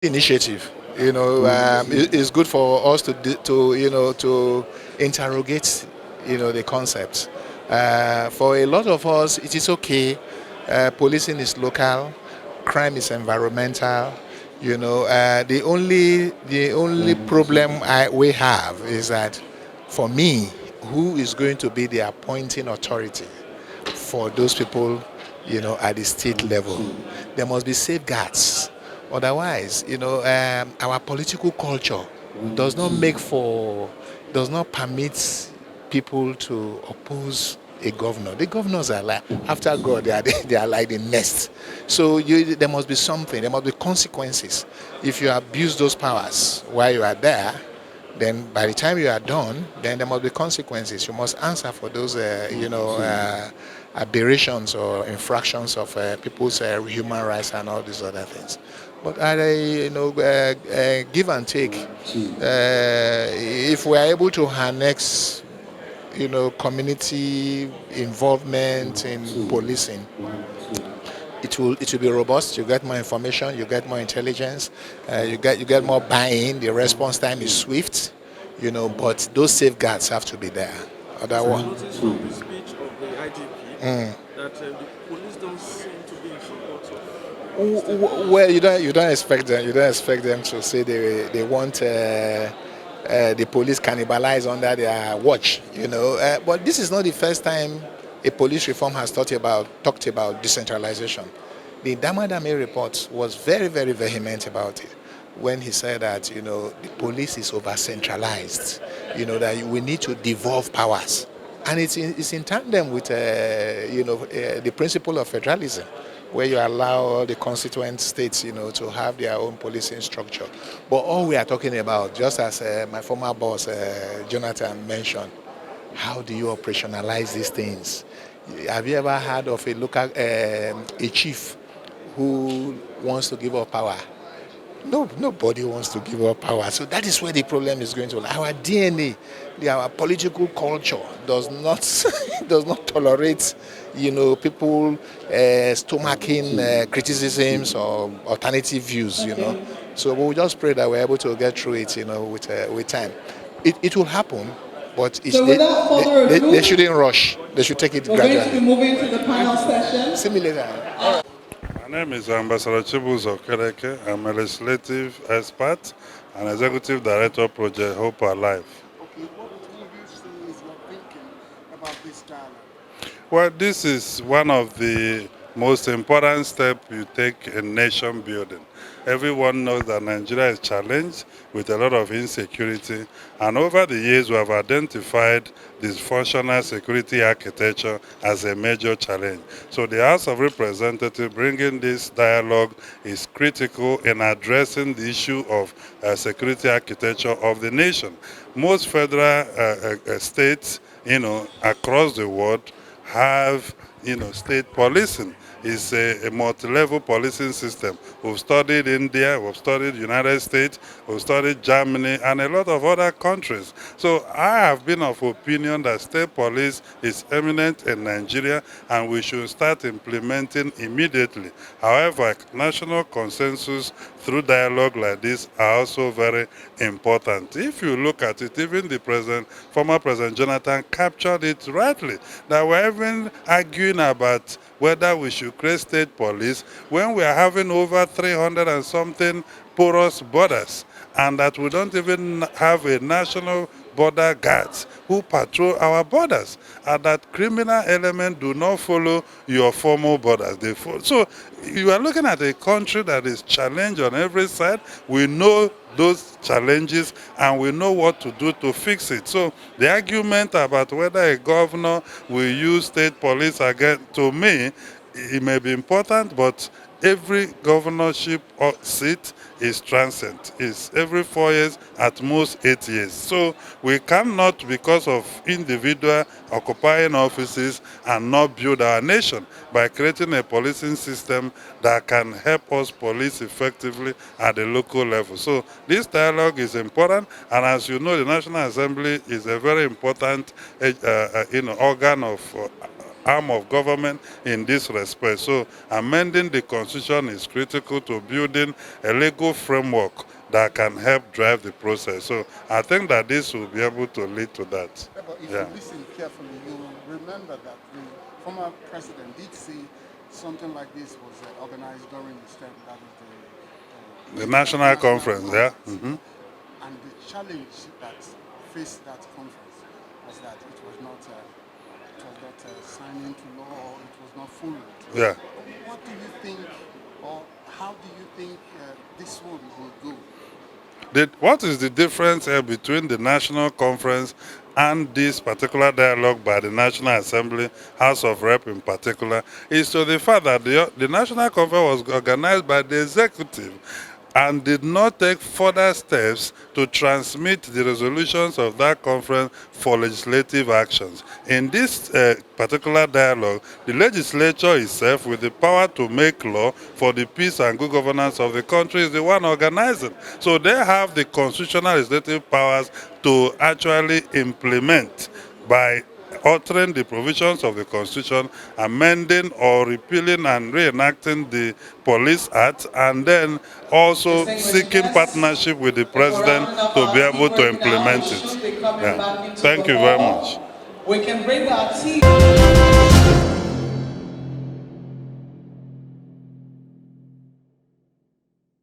initiative. It's good for us to interrogate, the concepts. For a lot of us, it is okay. Policing is local, crime is environmental. The only problem we have is that, for me, who is going to be the appointing authority for those people, at the state level? There must be safeguards. Otherwise, our political culture does not make for, does not permit people to oppose a governor. The governors are like, after God, they are, they are like the nest. So there must be something, there must be consequences. If you abuse those powers while you are there, then by the time you are done, then there must be consequences. You must answer for those, aberrations or infractions of people's human rights and all these other things. But give and take. If we are able to harness, community involvement in policing, it will be robust. You get more information, you get more intelligence, you get more buy-in. The response time is swift, but those safeguards have to be there. Because I Otherwise, noticed from the speech of the IGP that the police don't seem to be in support of state police. well, you don't expect them to say they want the police cannibalize under their watch. But this is not the first time a police reform has talked about decentralization. The Damadame report was very, very vehement about it when he said that, the police is over centralized, that we need to devolve powers. And it's in tandem with the principle of federalism, where you allow all the constituent states, to have their own policing structure. But all we are talking about, just as my former boss Jonathan mentioned, how do you operationalize these things? Have you ever heard of a chief who wants to give up power? No, nobody wants to give up power. So that is where the problem is going to lie. Our DNA, our political culture does not does not tolerate, people stomaching criticisms or alternative views. So we'll just pray that we're able to get through it, with time. It will happen, but So without further they ado, shouldn't rush. They should take it we're going to be gradually. moving to the panel session. See me later. My name is Ambassador Chibuzo Kereke. I'm a legislative expert and executive director of Project Hope Alive. Okay, what would you say is your thinking about this dialogue? Well, this is one of the most important steps you take in nation building. Everyone knows that Nigeria is challenged with a lot of insecurity, and over the years we have identified dysfunctional security architecture as a major challenge. So the House of Representatives bringing this dialogue is critical in addressing the issue of security architecture of the nation. Most federal states, across the world have, state policing. It's a multi-level policing system. We've studied India, we've studied United States, we've studied Germany, and a lot of other countries. So I have been of opinion that state police is eminent in Nigeria, and we should start implementing immediately. However, national consensus through dialogue like this are also very important. If you look at it, even the former President Jonathan captured it rightly, that we're even arguing about whether we should create state police when we are having over 300 and something porous borders, and that we don't even have a national border guards who patrol our borders, and that criminal elements do not follow your formal borders. So you are looking at a country that is challenged on every side. We know those challenges and we know what to do to fix it. So the argument about whether a governor will use state police again, to me, it may be important, but every governorship seat is transient. It's every 4 years, at most 8 years. So we cannot, because of individual occupying offices, and not build our nation by creating a policing system that can help us police effectively at the local level. So this dialogue is important, and as you know, the National Assembly is a very important organ of arm of government in this respect. So amending the constitution is critical to building a legal framework that can help drive the process. So I think that this will be able to lead to that. Yeah, but if Yeah. you listen carefully, you remember that the former president did say something like this was organized during his term, that is The national conference, yeah. And the challenge that faced that conference was that it was not signed into law, or it was not followed. Yeah. What do you think, or how do you think this one will go? What is the difference between the national conference and this particular dialogue by the National Assembly, House of Rep in particular, is to the fact that the national conference was organized by the executive and did not take further steps to transmit the resolutions of that conference for legislative actions. In this particular dialogue, the legislature itself, with the power to make law for the peace and good governance of the country, is the one organizing. So they have the constitutional legislative powers to actually implement by altering the provisions of the Constitution, amending or repealing and reenacting the Police Act, and then also seeking partnership with the President to be able to implement it. Yeah. Thank you very much. We can bring our team.